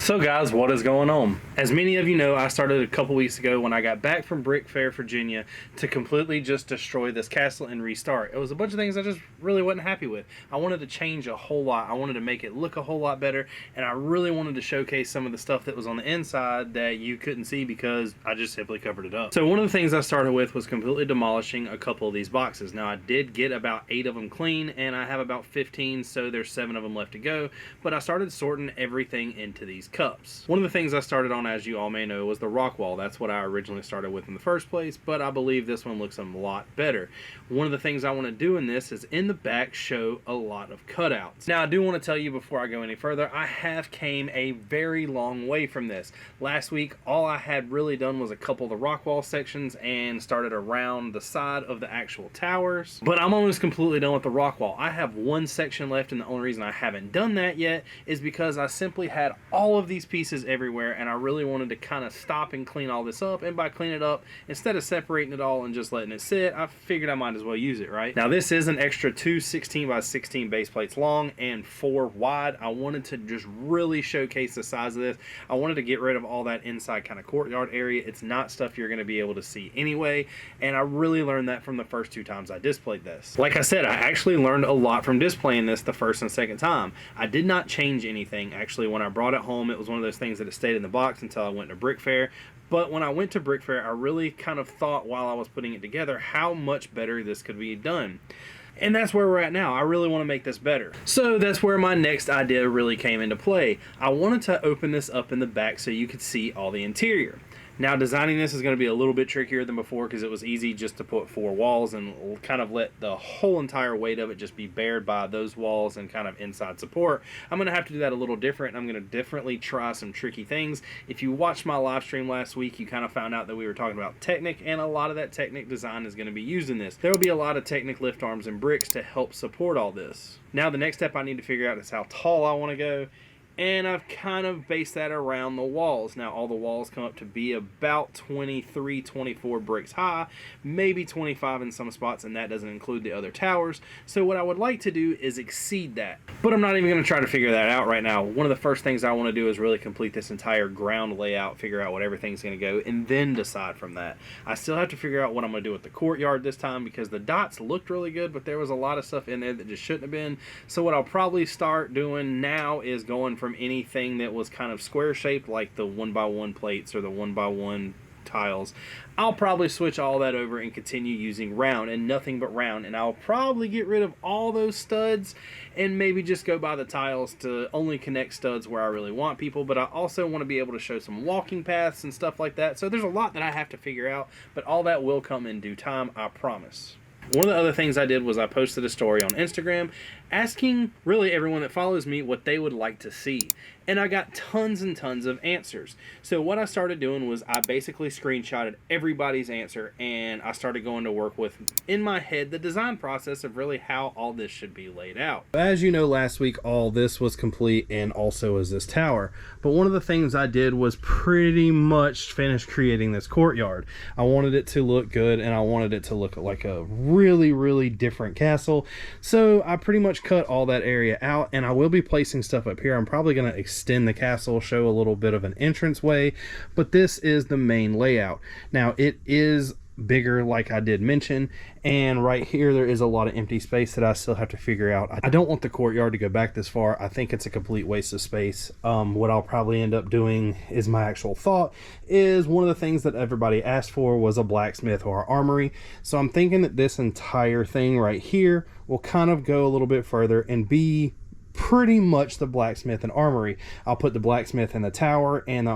So guys, what is going on? As many of you know, I started a couple weeks ago when I got back from Brick Fair, Virginia, to completely just destroy this castle and restart. It was a bunch of things I just really wasn't happy with. I wanted to change a whole lot. I wanted to make it look a whole lot better, and I really wanted to showcase some of the stuff that was on the inside that you couldn't see because I just simply covered it up. So one of the things I started with was completely demolishing a couple of these boxes. Now I did get about 8 of them clean, and I have about 15, so there's 7 of them left to go, but I started sorting everything into these cups. One of the things I started on, as you all may know, was the rock wall. That's what I originally started with in the first place, but I believe this one looks a lot better. One of the things I want to do in this is in the back show a lot of cutouts. Now I do want to tell you before I go any further, I have came a very long way from this. Last week all I had really done was a couple of the rock wall sections and started around the side of the actual towers, but I'm almost completely done with the rock wall. I have one section left, and the only reason I haven't done that yet is because I simply had all of these pieces everywhere, and I really wanted to kind of stop and clean all this up. And by cleaning it up, instead of separating it all and just letting it sit, I figured I might as well use it, right? Now this is an extra 2 16 by 16 base plates long and 4 wide. I wanted to just really showcase the size of this. I wanted to get rid of all that inside kind of courtyard area. It's not stuff you're going to be able to see anyway, and I really learned that from the first 2 times I displayed this. Like I said, I actually learned a lot from displaying this the first and second time. I did not change anything. Actually, when I brought it home, it was one of those things that it stayed in the box until I went to Brick Fair. But when I went to Brick Fair, I really kind of thought while I was putting it together how much better this could be done. And that's where we're at now. I really want to make this better. So that's where my next idea really came into play. I wanted to open this up in the back so you could see all the interior. Now designing this is going to be a little bit trickier than before because it was easy just to put 4 walls and kind of let the whole entire weight of it just be bared by those walls and kind of inside support. I'm going to have to do that a little different. I'm going to definitely try some tricky things. If you watched my live stream last week, you kind of found out that we were talking about Technic, and a lot of that Technic design is going to be used in this. There will be a lot of Technic lift arms and bricks to help support all this. Now the next step I need to figure out is how tall I want to go. And I've kind of based that around the walls. Now all the walls come up to be about 23, 24 bricks high, maybe 25 in some spots, and that doesn't include the other towers. So what I would like to do is exceed that. But I'm not even going to try to figure that out right now. One of the first things I want to do is really complete this entire ground layout, figure out what everything's going to go, and then decide from that. I still have to figure out what I'm going to do with the courtyard this time because the dots looked really good, but there was a lot of stuff in there that just shouldn't have been. So what I'll probably start doing now is going from anything that was kind of square shaped, like the 1x1 plates or the 1x1 tiles. I'll probably switch all that over and continue using round and nothing but round, and I'll probably get rid of all those studs and maybe just go by the tiles to only connect studs where I really want people. But I also want to be able to show some walking paths and stuff like that. So there's a lot that I have to figure out, but all that will come in due time, I promise. One of the other things I did was I posted a story on Instagram asking really everyone that follows me what they would like to see. And I got tons and tons of answers. So what I started doing was I basically screenshotted everybody's answer, and I started going to work with, in my head, the design process of really how all this should be laid out. As you know, last week all this was complete, and also is this tower. But one of the things I did was pretty much finish creating this courtyard. I wanted it to look good, and I wanted it to look like a really, really different castle. So I pretty much cut all that area out, and I will be placing stuff up here. I'm probably going to extend the castle, show a little bit of an entranceway, but this is the main layout. Now it is bigger, like I did mention, and right here there is a lot of empty space that I still have to figure out. I don't want the courtyard to go back this far. I think it's a complete waste of space. What I'll probably end up doing is, my actual thought is, one of the things that everybody asked for was a blacksmith or armory. So I'm thinking that this entire thing right here will kind of go a little bit further and be pretty much the blacksmith and armory. I'll put the blacksmith in the tower and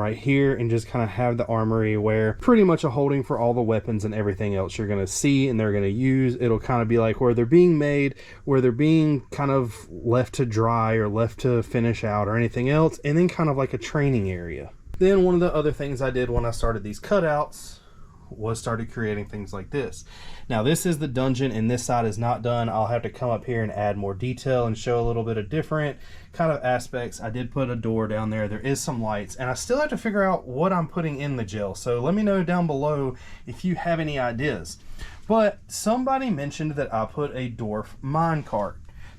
right here, and just kind of have the armory where pretty much a holding for all the weapons and everything else you're going to see and they're going to use. It'll kind of be like where they're being made, where they're being kind of left to dry or left to finish out or anything else, and then kind of like a training area. Then one of the other things I did when I started these cutouts was started creating things like this. Now this is the dungeon, and this side is not done. I'll have to come up here and add more detail and show a little bit of different kind of aspects. I did put a door down there. There is some lights, and I still have to figure out what I'm putting in the jail. So let me know down below if you have any ideas. But somebody mentioned that I put a dwarf minecart.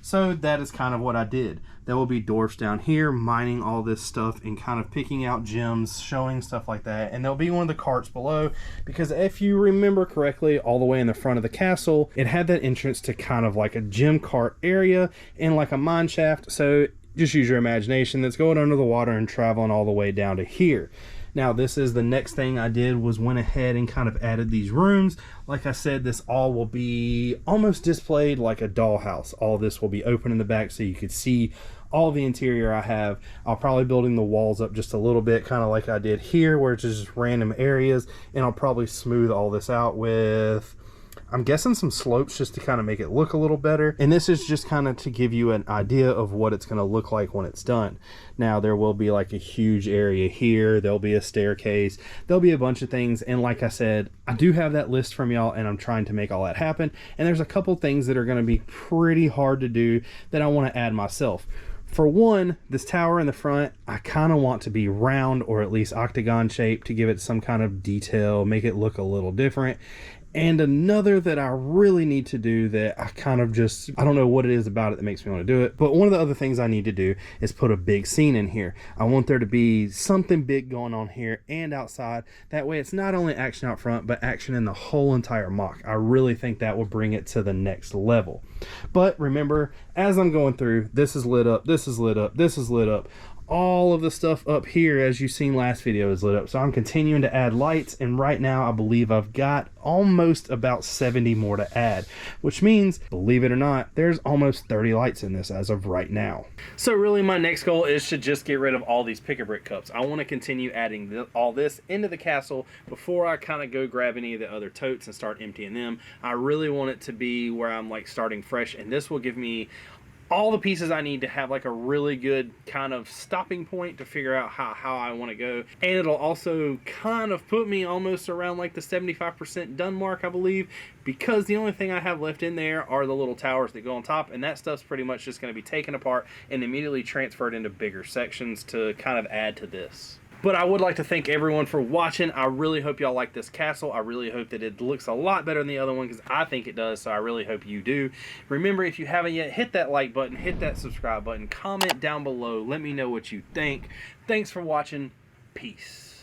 So that is kind of what I did. There will be dwarfs down here mining all this stuff and kind of picking out gems, showing stuff like that. And there'll be one of the carts below, because if you remember correctly, all the way in the front of the castle, it had that entrance to kind of like a gem cart area and like a mine shaft. So just use your imagination. That's going under the water and traveling all the way down to here. Now, this is the next thing I did, was went ahead and kind of added these rooms. Like I said, this all will be almost displayed like a dollhouse. All this will be open in the back so you could see all the interior I have. I'll probably building the walls up just a little bit, kind of like I did here, where it's just random areas. And I'll probably smooth all this out with, I'm guessing, some slopes just to kind of make it look a little better. And this is just kind of to give you an idea of what it's going to look like when it's done. Now, there will be like a huge area here. There'll be a staircase. There'll be a bunch of things. And like I said, I do have that list from y'all, and I'm trying to make all that happen. And there's a couple things that are going to be pretty hard to do that I want to add myself. For one, this tower in the front, I kind of want to be round, or at least octagon shaped, to give it some kind of detail, make it look a little different. And another that I really need to do that I kind of just, I don't know what it is about it that makes me want to do it, but one of the other things I need to do is put a big scene in here. I want there to be something big going on here and outside. That way it's not only action out front, but action in the whole entire MOC. I really think that will bring it to the next level. But remember, as I'm going through, this is lit up, this is lit up, this is lit up. All of the stuff up here, as you've seen last video, is lit up. So I'm continuing to add lights, and right now I believe I've got almost about 70 more to add, which means, believe it or not, there's almost 30 lights in this as of right now. So really my next goal is to just get rid of all these pick-a-brick cups. I want to continue adding all this into the castle before I kind of go grab any of the other totes and start emptying them. I really want it to be where I'm like starting fresh, and this will give me all the pieces I need to have like a really good kind of stopping point to figure out how I want to go. And it'll also kind of put me almost around like the 75% done mark, I believe, because the only thing I have left in there are the little towers that go on top, and that stuff's pretty much just going to be taken apart and immediately transferred into bigger sections to kind of add to this. But I would like to thank everyone for watching. I really hope y'all like this castle. I really hope that it looks a lot better than the other one, because I think it does, so I really hope you do. Remember, if you haven't yet, hit that like button, hit that subscribe button, comment down below, let me know what you think. Thanks for watching. Peace.